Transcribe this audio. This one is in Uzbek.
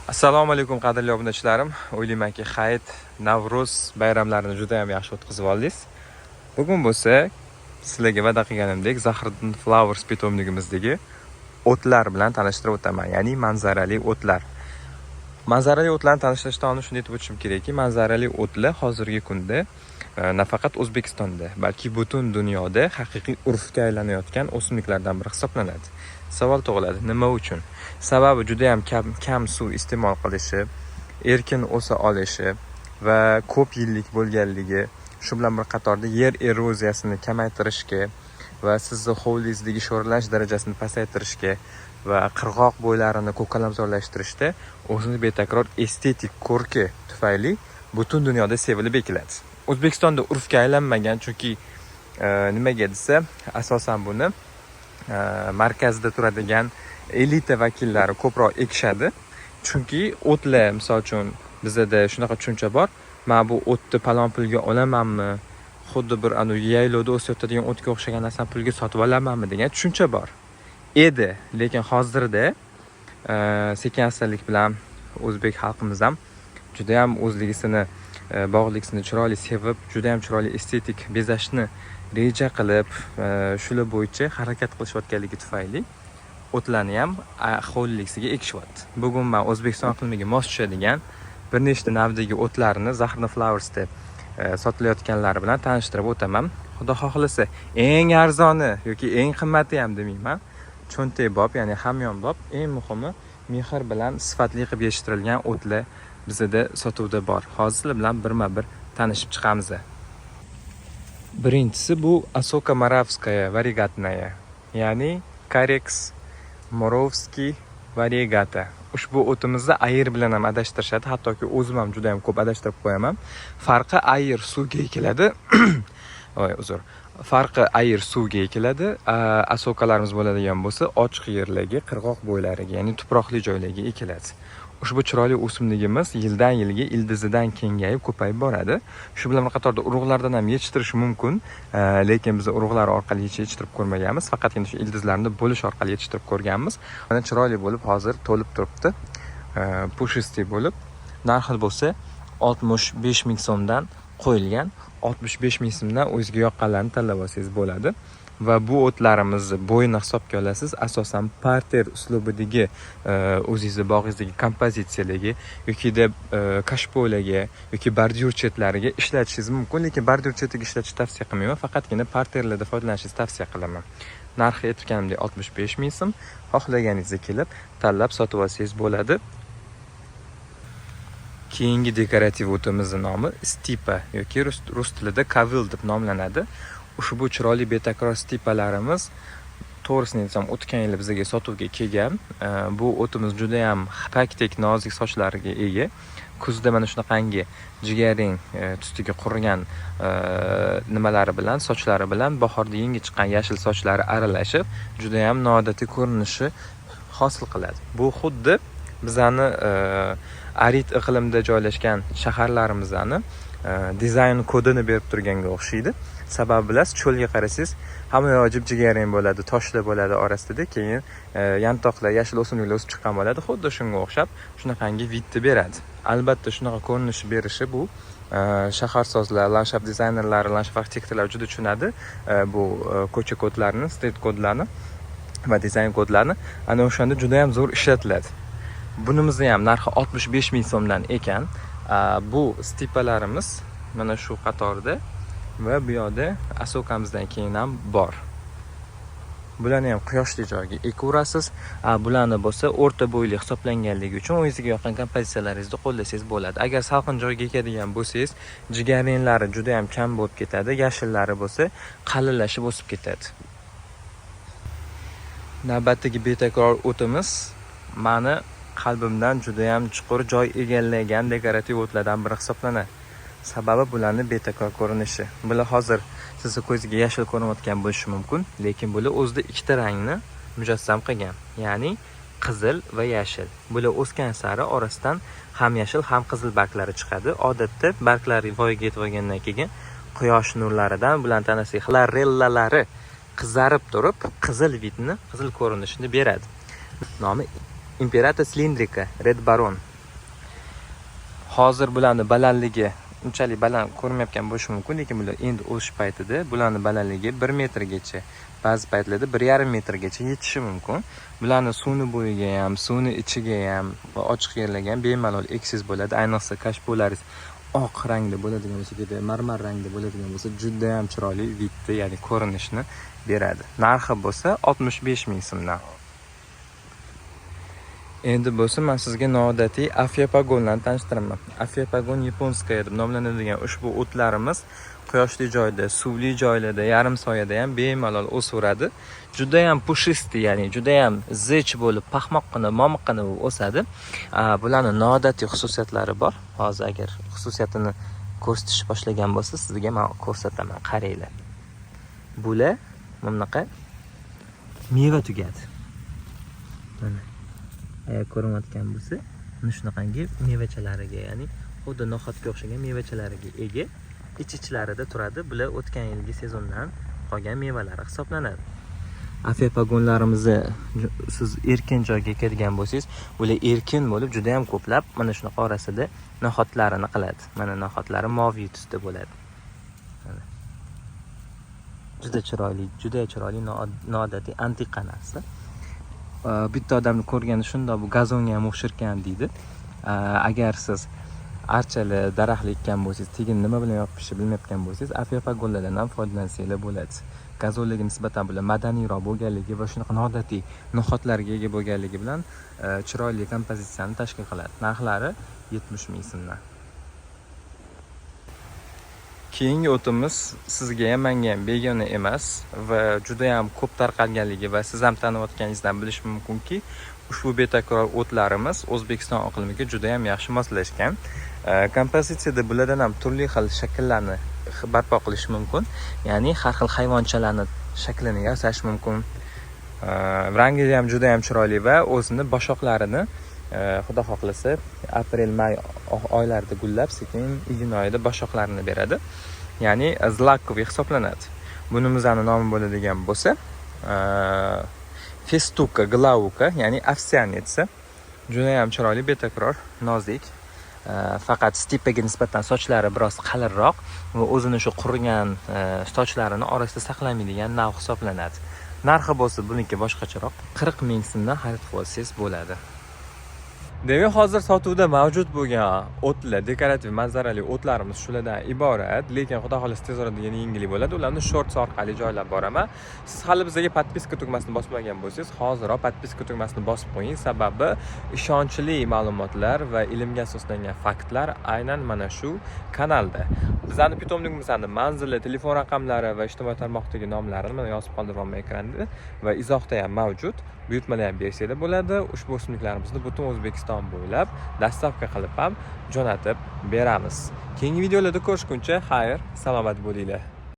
Assalomu alaykum qadrli obunachilarim. O'ylaymanki, Hayit, Navro'z bayramlarini juda ham yaxshi o'tkazib oldingiz. Bugun bo'lsa, sizlarga va'da qilganimdek, Zahiriddin Flowers pitomligimizdagi o'tlar bilan tanishtirib o'taman, ya'ni manzarali o'tlar. Manzarali o'tlarni tanishtirishdan shunday aytib o'tishim kerakki, manzarali o'tlar hozirgi kunda nafaqat O'zbekistonda, balki butun dunyoda haqiqiy urfga aylanayotgan o'simliklardan biri hisoblanadi. Savol tug'iladi, nima uchun? Sababi juda ham kam suv iste'mol qilishi, erkin o'sa olishi va ko'p yillik bo'lganligi, shu bilan bir qatorda yer eroziyasini kamaytirishga va sizni hovlingizdagi sho'rlanish darajasini pasaytirishga va qirg'oq bo'ylarini ko'kalamzorlashtirishda o'zini betakror estetik ko'rki tufayli butun dunyoda sevilib ekiladi. O'zbekistonda urfga aylanmagan, chunki nimaga desa, asosan buni markazda turadigan elita vakillari ko'proq ekishadi. Chunki o'tlar, misol uchun, bizda shunaqa tushuncha bor. Men bu o'tni palon pulga olamanmi? Xuddi bir yaylovda o'sayotadigan o'tga o'xshagan narsani pulga sotib olamanmi degan tushuncha bor edi. Lekin hozirda sekin-astalik bilan o'zbek xalqimiz ham juda ham o'zligisini, bog'liqsini chiroyli sevib, juda ham chiroyli estetik bezashni reja qilib, shular bo'yicha harakat qilishayotganligi tufayli o'tlarni ham hovliliksiga ekishyapti. Bugun men O'zbekiston iqlimiga mos tushadigan bir nechta navdagi o'tlarni Zahiriddin Flowers'da sotilayotganlari bilan tanishtirib o'taman. Xudo xohlasa, eng arzoni yoki eng qimmati ham demayman, cho'ntak bob, ya'ni hamyonbop, eng muhimi mehr bilan sifatli qilib yetishtirilgan o'tlar bizda sotuvda bor. Hozir sizlar bilan birma-bir tanishib chiqamiz. Birinchisi bu Asoka Moravskaya variegatnaya, ya'ni Carex Moravskiy variegata. Ushbu o'timizni ayir bilan ham adashtirishadi, hattoki o'zim ham juda ham ko'p adashtirib qo'yaman. Farqi ayir suvga ekiladi. Farqi ayir suvga ekiladi. Asokalarimiz bo'ladigan bo'lsa, ochiq yerlarga, qirg'oq bo'ylariga, ya'ni tuproqli joylarga ekiladi. Ushbu chiroyli o'simligimiz yildan yilga ildizidan kengayib, ko'payib boradi. Shu bilan bir qatorda urug'lardan ham yetishtirish mumkin, lekin biz urug'lar orqali yetishtirib ko'rmaganmiz, faqatgina shu ildizlarni bo'lish orqali yetishtirib ko'rganmiz. Mana chiroyli bo'lib, hozir to'lib turibdi. Pushistay bo'lib, narxi bo'lsa 65 ming so'mdan qo'yilgan. 65 ming so'mdan o'zingizga yoqqanlarni tanlab olsangiz bo'ladi. Va bu o'tlarimizni bo'yini hisobga olasiz, asosan parter uslubidagi o'zingizning bog'ingizdagi kompozitsiyalarga yoki kashpolarga yoki bordyur chetlariga ishlatishingiz mumkin, lekin bordyur chetiga ishlatishni tavsiya qilmayman, faqatgina parterlarda foydalanishingizni tavsiya qilaman. Narxi aytganimdek 65 ming so'm. Xohlaganingizga kelib tanlab sotib olsangiz bo'ladi. Keyingi dekorativ o'timizning nomi stipa yoki rus tilida kavil deb nomlanadi. Ushbu chiroyli betakror stipalarimiz to'g'risini aytsam o'tgan yil bizga sotuvga kelgan. Bu o'timiz juda ham pakdek nozik sochlarga ega. Kuzda mana shunaqangi jigarrang tustiga qurigan nimalari bilan, sochlari bilan bahorda yangi chiqqan yashil sochlari aralashib, juda ham noodatiy ko'rinishi hosil qiladi. Bu xuddi bizani arid iqlimda joylashgan shaharlarimizni dizayn kodini berib turganga o'xshaydi. Sababi bilasiz, cho'lga qarasangiz, hamma yoq jib jigarrang bo'ladi, toshlar bo'ladi orasida, keyin yantoqlar, yashil o'simliklar o'sib chiqqan bo'ladi. Xuddi shunga o'xshab shunaqangi vidni beradi. Albatta shunaqa ko'rinish berishi bu shaharsozlar, landshaft dizaynerlari, landshaft arxitektorlar juda tushunadi bu ko'cha kodlarini, street kodlarni va dizayn kodlarni. Ana o'shanda juda ham zo'r ishlatiladi. Bunimizni ham narxi 65 ming so'mdan ekan. Bu stipalarimiz mana shu qatorda va bu yoqda asokamizdan keyin ham bor. Bularni ham quyoshli joyga ekaverasiz. Bularni bo'lsa o'rta bo'yli hisoblanganligi uchun o'zingizga yoqqan kompozitsiyalaringizni qo'llasangiz bo'ladi. Agar salqin joyga ekadigan bo'lsangiz, jigarrenglari juda ham kam bo'lib ketadi, yashillari bo'lsa qalinlashib o'sib ketadi. Navbatdagi betakror o'timiz meni qalbimdan juda ham chuqur joy egallagan dekorativ o'tlardan biri hisoblanadi. Sababi bularning betakror ko'rinishi. Bular hozir sizni ko'zingizga yashil ko'rinayotgan bo'lishi mumkin, lekin bular o'zida ikkita rangni mujassam qilgan, ya'ni qizil va yashil. Bular o'sgan sari orasidan ham yashil, ham qizil barglari chiqadi. Odatda barglari voyaga yetib olgandan keyin quyosh nurlaridan bular tanasiga xlorellalari qizarib turib, qizil vidni, qizil ko'rinishni beradi. Nomi Imperator Cylindrica Red Baron Hozir bularning balandligi unchalik baland ko'rinmayotgan bo'lishi mumkin, lekin bular endi o'sish paytida bularning balandligi 1 metrgacha, ba'zi paytlarda 1,5 metrgacha yetishi mumkin. Bularning suvni bo'yiga ham, suvni ichiga ham va ochiq yerlarga ham bemalol eksangiz bo'ladi. Ayniqsa kashpolaringiz oq rangda bo'ladigan bo'lsa, marmar rangda bo'ladigan bo'lsa, juda ham chiroyli vidni, ya'ni ko'rinishni beradi. Narxi bo'lsa 65 ming so'mdan. Endi bo'lsa men sizga noodatiy afyapagonlarni tanishtiraman. Afyapagon yaponskaya deb nomlanadigan ushbu o'tlarimiz quyoshli joyda, suvli joylarda, yarim soyada ham bemalol o'saveradi. Juda ham pushisti, ya'ni juda ham zich bo'lib, paxmoqqina, momiqqina bo'lib o'sadi. Bularning noodatiy xususiyatlari bor. Hozir agar xususiyatini ko'rsatish boshlagan bo'lsa, sizga men ko'rsataman. Qaranglar. Bular bunaqa meva tugadi. Mana agar ko'rinayotgan bo'lsa, mana shunaqangi mevachalariga, ya'ni xuddi no'xatga o'xshagan mevachalariga ega, ich-ichlariga turadi. Bular o'tgan yilgi sezondan qolgan mevalari hisoblanadi. Afyapagonlarimizni siz erkin joyga ekadigan bo'lsangiz, bular erkin bo'lib, juda ham ko'plab mana shunaqa orasida no'xatlarini qiladi. Mana no'xatlari moviy tusda bo'ladi. Mana juda chiroyli, noodatiy antiqa narsa. Bitta odamni ko'rganda shunda bu gazonga ham o'xshirkan deydi. Agar siz archali daraxt ekkan bo'lsangiz, tegin nima bilan yopishi bilmayotgan bo'lsangiz, afyapagonlardan ham foydalansanglar bo'ladi. Gazonlarga nisbatan bular madaniyroq bo'lganligi va shunaqa noodatiy no'xatlarga ega bo'lganligi bilan chiroyli kompozitsiyani tashkil qiladi. Narxlari 70 ming so'mdan. Keyingi o'timiz sizga ham menga ham begona emas va juda ham ko'p tarqalganligi va siz ham taniyotganingizdan bilish mumkinki, ushbu betakror o'tlarimiz O'zbekiston iqlimiga juda ham yaxshi moslashgan. Kompozitsiyada bulardan ham turli xil shakllarni barpo qilish mumkin. Ya'ni har xil hayvonchalarning shaklini yasash mumkin. Rangi ham juda ham chiroyli va o'zini boshoqlarini Xudo xohlasa aprel-may oylarida gullab, sekin iyun oyida boshoqlarini beradi. Ya'ni zlakoviy hisoblanadi. Bunimizning nomi bo'ladigan bo'lsa, festuka glauka, ya'ni ovsyanitsa. Juda ham chiroyli, betakror, nozik. Faqat stipaga nisbatan sochlari biroz qalinroq va o'zini shu qurigan sochlarini orasida saqlamaydigan nav hisoblanadi. Narxi bo'lsa buniki boshqacharoq, 40 ming so'mdan xarid qilib olsangiz bo'ladi. Demak, hozir sotuvda mavjud bo'lgan o'tlar, dekorativ manzarali o'tlarimiz shulardan iborat, lekin xudo xolasa tez orada yana yangilik bo'ladi. Ularni shorts orqali joylab boraman. Siz hali bizga podpiska tugmasini bosmagan bo'lsangiz, hozirroq podpiska tugmasini bosib qo'ying, sababi ishonchli ma'lumotlar va ilmga asoslangan faktlar aynan mana shu kanalda. Bizning pitomligimizning manzili, telefon raqamlari va ijtimoiy tarmoqdagi nomlarini mana yozib qoldiryapman ekranda va izohda ham mavjud. Buyurtmalar ham bersanglar bo'ladi. Ushbu o'simliklarimizni butun O'zbekiston bo'ylab dastavka qilib ham jo'natib beramiz. Keyingi videolarda ko'rishguncha xayr, salomat bo'linglar.